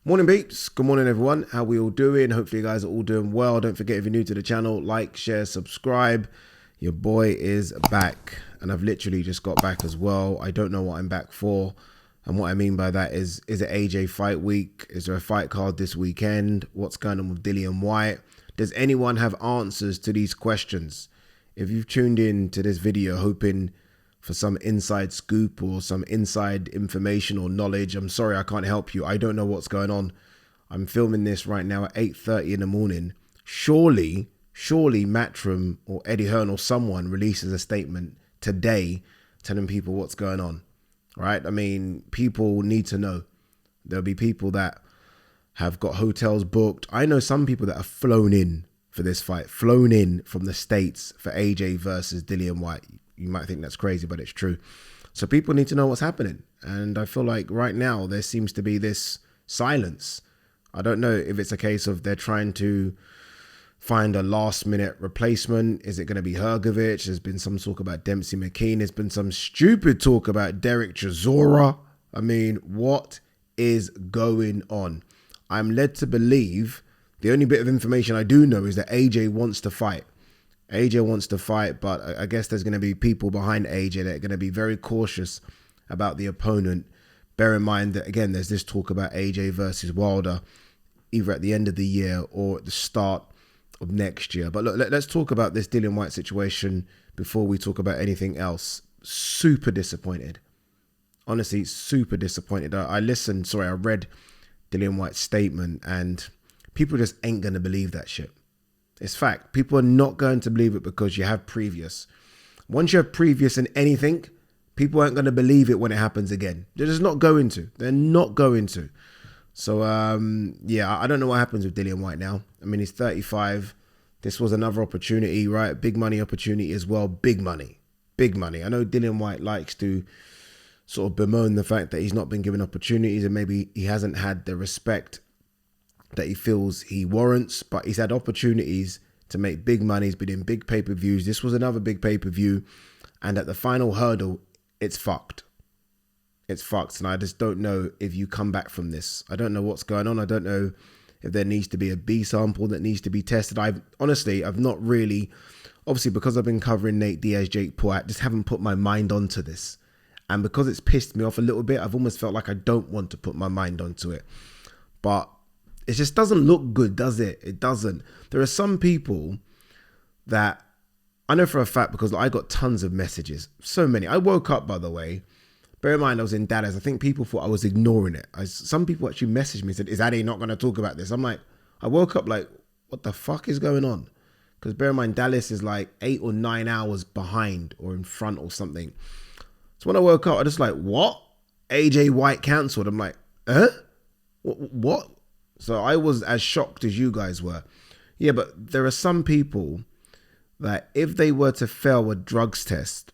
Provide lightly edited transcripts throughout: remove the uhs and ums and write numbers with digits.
Morning peeps, good morning everyone, how we all doing? Hopefully you guys are all doing well. Don't forget, if you're new to the channel, like, share, subscribe. Your boy is back, and I've literally just got back as well. I don't know what I'm back for, and what I mean by that is it AJ fight week? Is there a fight card this weekend? What's going on with Dillian Whyte? Does anyone have answers to these questions? If you've tuned in to this video hoping for some inside scoop or some inside information or knowledge, I'm sorry, I can't help you. I don't know what's going on. I'm filming this right now at 8:30 in the morning. Surely Matchroom or Eddie Hearn or someone releases a statement today telling people what's going on, right? I mean, people need to know. There'll be people that have got hotels booked. I know some people that have flown in for this fight, flown in from the States for AJ versus Dillian Whyte. You might think that's crazy, but it's true. So people need to know what's happening. And I feel like right now there seems to be this silence. I don't know if it's a case of they're trying to find a last minute replacement. Is it going to be Hrgovic? There's been some talk about Dempsey McKean. There's been some stupid talk about Derek Chisora. I mean, what is going on? I'm led to believe, the only bit of information I do know is that AJ wants to fight. AJ wants to fight, but I guess there's going to be people behind AJ that are going to be very cautious about the opponent. Bear in mind that, again, there's this talk about AJ versus Wilder either at the end of the year or at the start of next year. But look, let's talk about this Dillian Whyte situation before we talk about anything else. Super disappointed. Honestly, super disappointed. I read Dillian Whyte's statement, and people just ain't going to believe that shit. It's fact. People are not going to believe it because you have previous. Once you have previous in anything, people aren't going to believe it when it happens again. They're just not going to. They're not going to. So, yeah, I don't know what happens with Dillian Whyte now. I mean, he's 35. This was another opportunity, right? Big money opportunity as well. Big money. Big money. I know Dillian Whyte likes to sort of bemoan the fact that he's not been given opportunities and maybe he hasn't had the respect that he feels he warrants, but he's had opportunities to make big money. He's been in big pay-per-views. This was another big pay-per-view, and at the final hurdle, it's fucked. It's fucked, and I just don't know if you come back from this. I don't know what's going on. I don't know if there needs to be a B sample that needs to be tested. I've not really, obviously because I've been covering Nate Diaz, Jake Paul, I just haven't put my mind onto this. And because it's pissed me off a little bit, I've almost felt like I don't want to put my mind onto it. But it just doesn't look good, does it? It doesn't. There are some people that I know for a fact, because I got tons of messages. So many. I woke up, by the way. Bear in mind, I was in Dallas. I think people thought I was ignoring it. Some people actually messaged me and said, is Addy not going to talk about this? I'm like, I woke up like, what the fuck is going on? Because bear in mind, Dallas is like 8 or 9 hours behind or in front or something. So when I woke up, I just like, what? AJ Whyte cancelled. I'm like, What? So I was as shocked as you guys were. Yeah, but there are some people that if they were to fail a drugs test,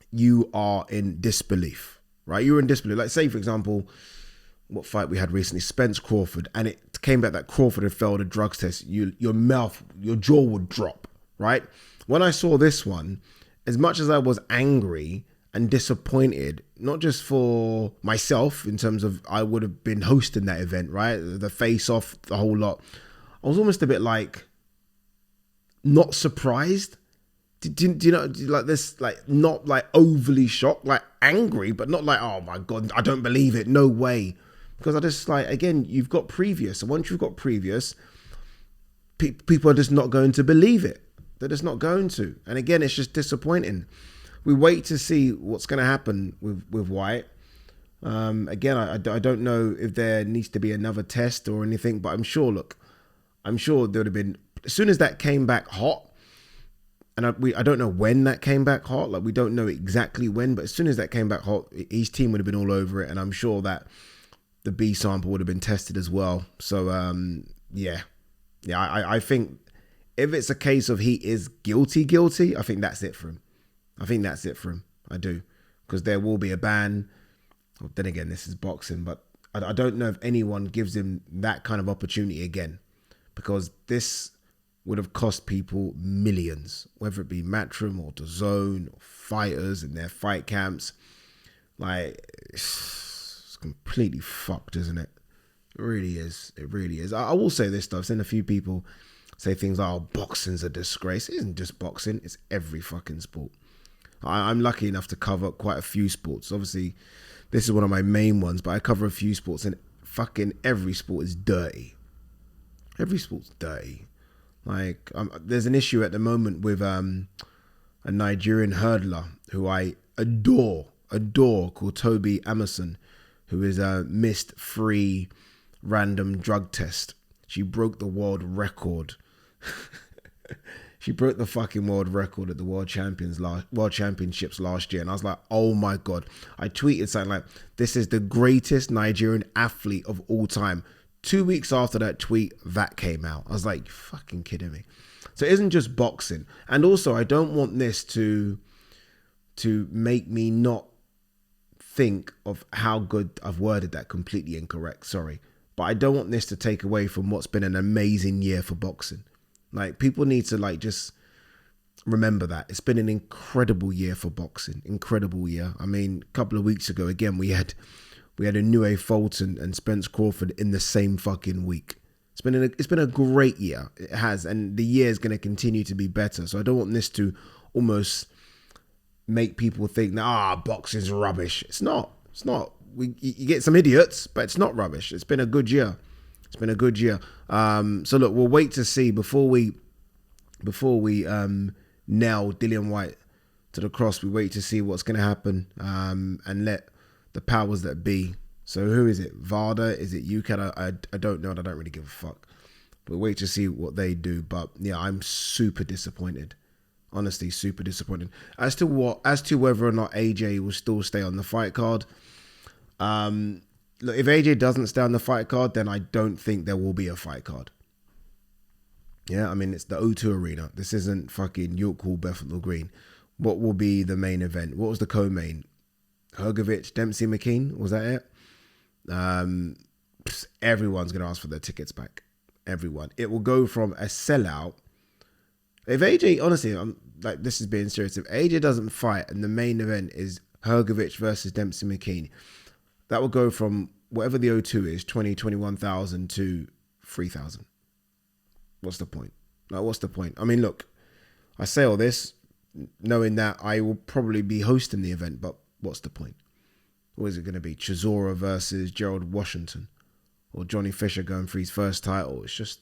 you are in disbelief, right? You're in disbelief. Like say, for example, what fight we had recently, Spence Crawford, and it came back that Crawford had failed a drugs test. Your jaw would drop, right? When I saw this one, as much as I was angry and disappointed, not just for myself in terms of I would have been hosting that event, right? The face off, the whole lot. I was almost a bit like not surprised. Do you know, like this, like not like overly shocked, like angry, but not like, oh my God, I don't believe it. No way. Because I just like, again, you've got previous. And once you've got previous, people are just not going to believe it. They're just not going to. And again, it's just disappointing. We wait to see what's going to happen with Whyte. Again, I don't know if there needs to be another test or anything, but I'm sure there would have been, as soon as that came back hot, and I don't know when that came back hot, like we don't know exactly when, but as soon as that came back hot, his team would have been all over it, and I'm sure that the B sample would have been tested as well. So, yeah, I think if it's a case of he is guilty, I think that's it for him. I do. Because there will be a ban. Well, then again, this is boxing, but I don't know if anyone gives him that kind of opportunity again. Because this would have cost people millions, whether it be Matchroom or DAZN or fighters and their fight camps. Like, it's completely fucked, isn't it? It really is. It really is. I will say this though. I've seen a few people say things like, "Oh, boxing's a disgrace." It isn't just boxing. It's every fucking sport. I'm lucky enough to cover quite a few sports. Obviously, this is one of my main ones, but I cover a few sports, and fucking every sport is dirty. Every sport's dirty. Like, there's an issue at the moment with a Nigerian hurdler who I adore, called Toby Amerson, who is a missed 3 random drug test. She broke the world record. She broke the fucking world record at the World Championships last year. And I was like, oh my God. I tweeted something like, this is the greatest Nigerian athlete of all time. 2 weeks after that tweet, that came out. I was like, you fucking kidding me. So it isn't just boxing. And also, I don't want this to make me not think of how good, I've worded that completely incorrect, sorry. But I don't want this to take away from what's been an amazing year for boxing. Like, people need to like just remember that. It's been an incredible year for boxing. Incredible year. I mean, a couple of weeks ago, again, we had Inoue Fulton and Spence Crawford in the same fucking week. It's been a great year. It has, and the year is going to continue to be better. So I don't want this to almost make people think that boxing's rubbish. It's not. It's not. You get some idiots, but it's not rubbish. It's been a good year. It's been a good year. So look, we'll wait to see before we nail Dillian Whyte to the cross. We wait to see what's going to happen and let the powers that be. So who is it? VADA? Is it UCAD? I don't know. And I don't really give a fuck. We'll wait to see what they do. But yeah, I'm super disappointed. Honestly, super disappointed. As to whether or not AJ will still stay on the fight card. Look, if AJ doesn't stay on the fight card, then I don't think there will be a fight card. Yeah, I mean, it's the O2 Arena. This isn't fucking York Hall, Bethnal Green. What will be the main event? What was the co-main? Hrgovic, Dempsey, McKean? Was that it? Everyone's going to ask for their tickets back. Everyone. It will go from a sellout. If AJ, honestly, I'm like, this is being serious. If AJ doesn't fight and the main event is Hrgovic versus Dempsey, McKean, that will go from whatever the O2 is, 20, 21,000 to 3,000. What's the point? Like, what's the point? I mean, look, I say all this knowing that I will probably be hosting the event, but what's the point? What is it going to be? Chisora versus Gerald Washington or Johnny Fisher going for his first title? It's just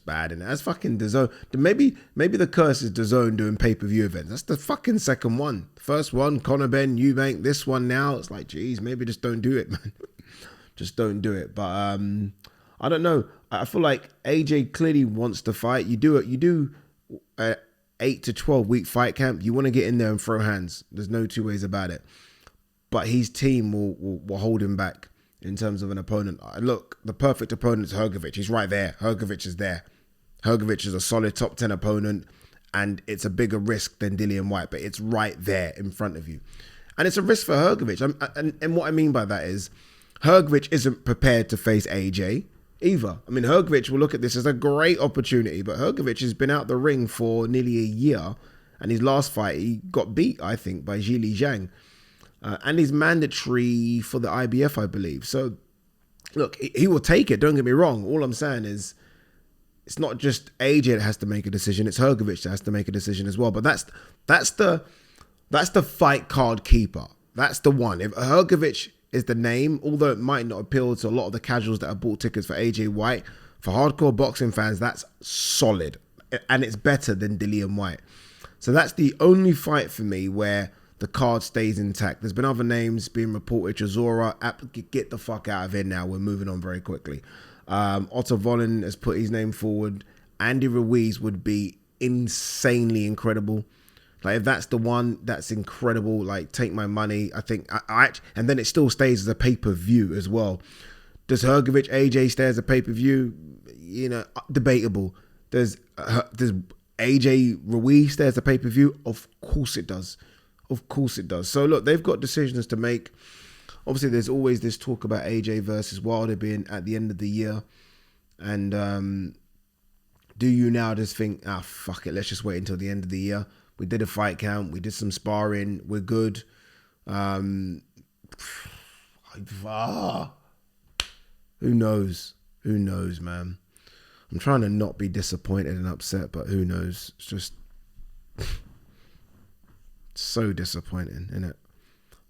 bad. And that's fucking DAZN. Maybe the curse is DAZN doing pay-per-view events. That's the fucking second one. The first one, Conor Benn, Eubank. This one now, it's like, geez, maybe just don't do it, man. Just don't do it. But I don't know. I feel like AJ clearly wants to fight. You do a 8 to 12 week fight camp. You want to get in there and throw hands. There's no two ways about it. But his team will hold him back in terms of an opponent. Look, the perfect opponent is Hrgovic. He's right there. Hrgovic is there. Hrgovic is a solid top 10 opponent, and it's a bigger risk than Dillian Whyte, but it's right there in front of you. And it's a risk for Hrgovic. And what I mean by that is Hrgovic isn't prepared to face AJ either. I mean, Hrgovic will look at this as a great opportunity, but Hrgovic has been out the ring for nearly a year, and his last fight, he got beat, I think, by Zhili Zhang. And he's mandatory for the IBF, I believe. So, look, he will take it. Don't get me wrong. All I'm saying is it's not just AJ that has to make a decision. It's Hrgovic that has to make a decision as well. But that's the fight card keeper. That's the one. If Hrgovic is the name, although it might not appeal to a lot of the casuals that have bought tickets for AJ Whyte, for hardcore boxing fans, that's solid. And it's better than Dillian Whyte. So that's the only fight for me where the card stays intact. There's been other names being reported. Chisora, get the fuck out of here now. We're moving on very quickly. Otto Vollen has put his name forward. Andy Ruiz would be insanely incredible. Like, if that's the one, that's incredible. Like, take my money. I think and then it still stays as a pay-per-view as well. Does Hrgovic AJ stay as a pay-per-view? You know, debatable. Does AJ Ruiz stay as a pay-per-view? Of course it does. Of course it does. So look, they've got decisions to make. Obviously, there's always this talk about AJ versus Wilder being at the end of the year. And do you now just think, fuck it, let's just wait until the end of the year? We did a fight camp. We did some sparring. We're good. Who knows? Who knows, man? I'm trying to not be disappointed and upset, but who knows? It's just so disappointing, isn't it?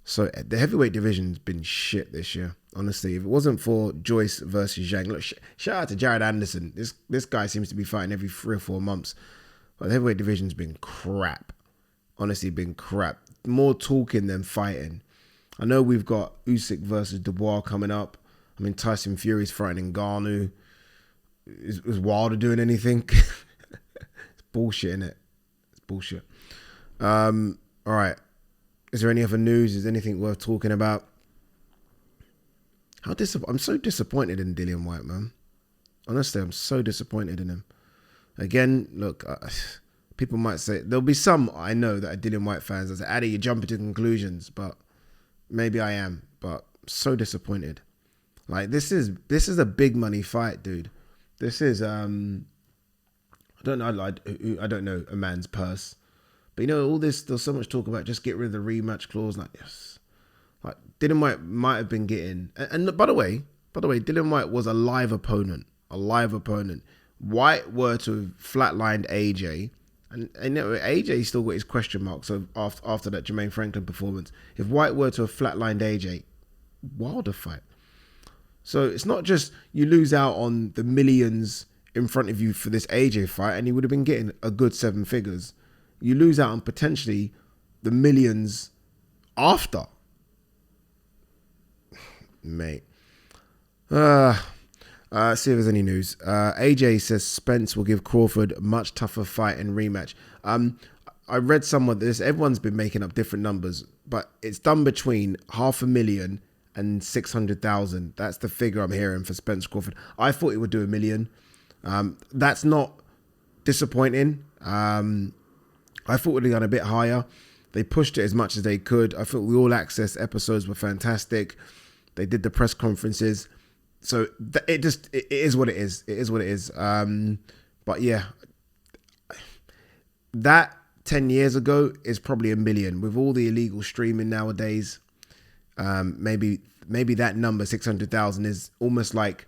So the heavyweight division's been shit this year. Honestly, if it wasn't for Joyce versus Zhang, look, shout out to Jared Anderson. This guy seems to be fighting every 3 or 4 months. But the heavyweight division's been crap. Honestly, been crap. More talking than fighting. I know we've got Usyk versus Dubois coming up. I mean, Tyson Fury's fighting Ngannou. Is Wilder doing anything? It's bullshit, innit? It's bullshit. All right. Is there any other news? Is anything worth talking about? I'm so disappointed in Dillian Whyte, man. Honestly, I'm so disappointed in him. Again, look, people might say, there'll be some I know that are Dillian Whyte fans that say, Addy, you're jumping to conclusions, but maybe I am, but I'm so disappointed. Like, this is a big money fight, dude. This is, I don't know a man's purse. But, you know, all this, there's so much talk about just get rid of the rematch clause. Like, yes. Like, Dillian Whyte might have been getting... And by the way, Dillian Whyte was a live opponent. Whyte were to have flatlined AJ. And you know, AJ still got his question marks so after that Jermaine Franklin performance. If Whyte were to have flatlined AJ, Wilder fight. So it's not just you lose out on the millions in front of you for this AJ fight and you would have been getting a good 7 figures. You lose out on potentially the millions after. Mate. See if there's any news. AJ says Spence will give Crawford a much tougher fight in rematch. I read some of this. Everyone's been making up different numbers, but it's done between 500,000 and 600,000. That's the figure I'm hearing for Spence Crawford. I thought he would do 1 million. That's not disappointing. I thought we'd have gone a bit higher. They pushed it as much as they could. I thought the All Access episodes were fantastic. They did the press conferences. So it is what it is. It is what it is. But yeah, that 10 years ago is probably 1 million. With all the illegal streaming nowadays, maybe that number, 600,000, is almost like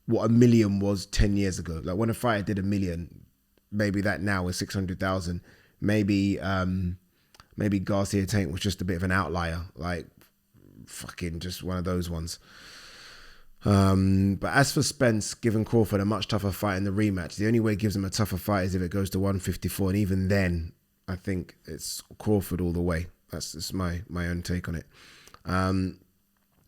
what 1 million was 10 years ago. Like when a fighter did 1 million, maybe that now is 600,000. Maybe Garcia Tank was just a bit of an outlier, like fucking just one of those ones. But as for Spence giving Crawford a much tougher fight in the rematch, the only way it gives him a tougher fight is if it goes to 154, and even then, I think it's Crawford all the way. That's just my own take on it.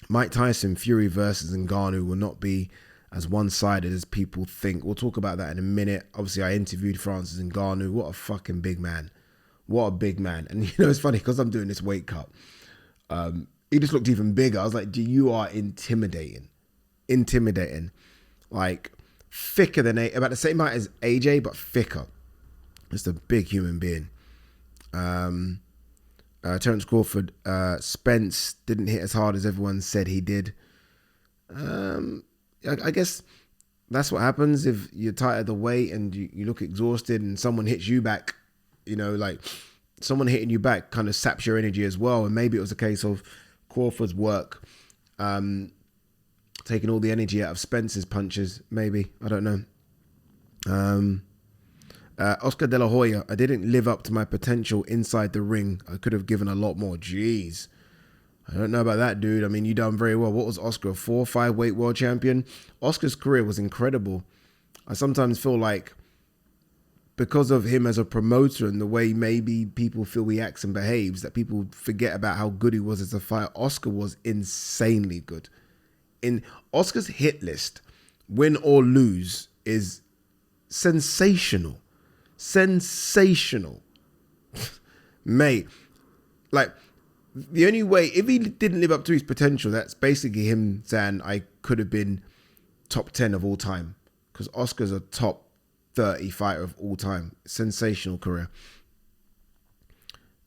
Mike Tyson Fury versus Ngannou will not be as one-sided as people think. We'll talk about that in a minute. Obviously, I interviewed Francis Ngannou. What a fucking big man. What a big man. And you know, it's funny because I'm doing this weight cut. He just looked even bigger. I was like, you are intimidating. Like thicker than about the same height as AJ, but thicker. Just a big human being. Terence Crawford, Spence didn't hit as hard as everyone said he did. I guess that's what happens if you're tight at the weight and you look exhausted and someone hits you back. You know, like someone hitting you back kind of saps your energy as well. And maybe it was a case of Crawford's work taking all the energy out of Spence's punches. Maybe. I don't know. Oscar De La Hoya, I didn't live up to my potential inside the ring. I could have given a lot more. Jeez. I don't know about that, dude. I mean, you done very well. What was Oscar, a 4 or 5 weight world champion? Oscar's career was incredible. I sometimes feel like because of him as a promoter and the way maybe people feel he acts and behaves, that people forget about how good he was as a fighter. Oscar was insanely good. In Oscar's hit list, win or lose, is sensational. Sensational. Mate, like, the only way, if he didn't live up to his potential, that's basically him saying I could have been top 10 of all time. Because Oscar's a top 30 fighter of all time. Sensational career.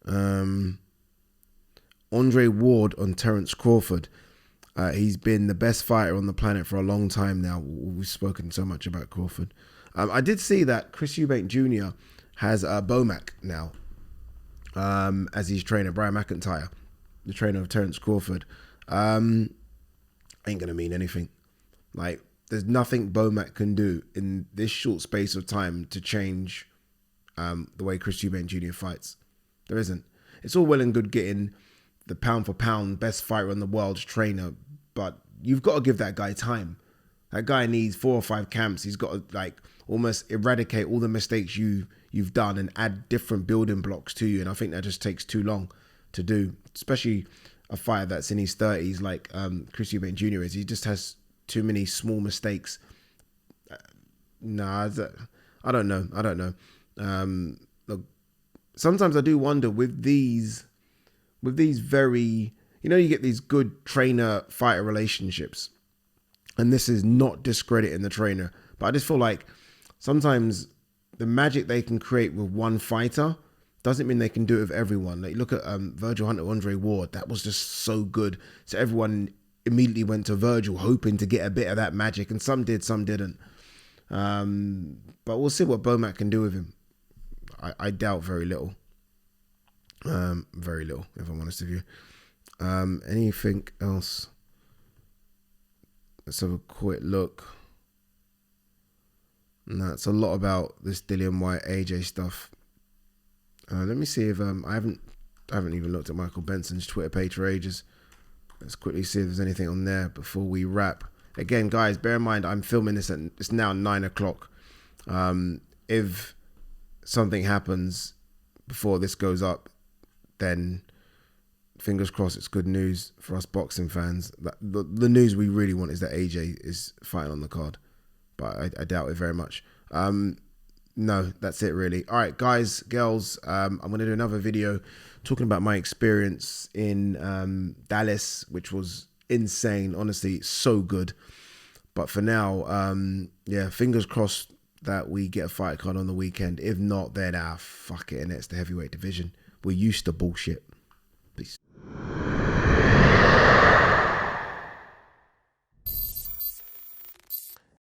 Andre Ward on Terence Crawford. He's been the best fighter on the planet for a long time now. We've spoken so much about Crawford. I did see that Chris Eubank Jr. has Bomac now as his trainer, Brian McIntyre, the trainer of Terence Crawford. ain't gonna mean anything. Like, there's nothing Bomac can do in this short space of time to change the way Chris Eubank Jr. fights. There isn't. It's all well and good getting the pound for pound best fighter in the world trainer, but you've got to give that guy time. That guy needs 4 or 5 camps. He's got to like almost eradicate all the mistakes you've done and add different building blocks to you. And I think that just takes too long to do, especially a fighter that's in his 30s like Chris Eubank Jr. is. He just has too many small mistakes. I don't know. Look, sometimes I do wonder with these very, you get these good trainer fighter relationships, and this is not discrediting the trainer, but I just feel like sometimes the magic they can create with one fighter doesn't mean they can do it with everyone. Like, look at Virgil Hunter, Andre Ward. That was just so good. So everyone immediately went to Virgil hoping to get a bit of that magic, and some did, some didn't. But we'll see what Bomac can do with him. I doubt very little. Very little, if I'm honest with you. Anything else? Let's have a quick look. No, it's a lot about this Dillian Whyte AJ stuff. Let me see if I haven't even looked at Michael Benson's Twitter page for ages. Let's quickly see if there's anything on there before we wrap. Again, guys, bear in mind I'm filming this and it's now 9 o'clock. If something happens before this goes up, then fingers crossed it's good news for us boxing fans. The news we really want is that AJ is fighting on the card, but I doubt it very much. No, that's it really. All right, guys, girls, I'm going to do another video talking about my experience in Dallas, which was insane. Honestly, so good. But for now, yeah, fingers crossed that we get a fight card on the weekend. If not, then fuck it, and it's the heavyweight division. We're used to bullshit. Peace.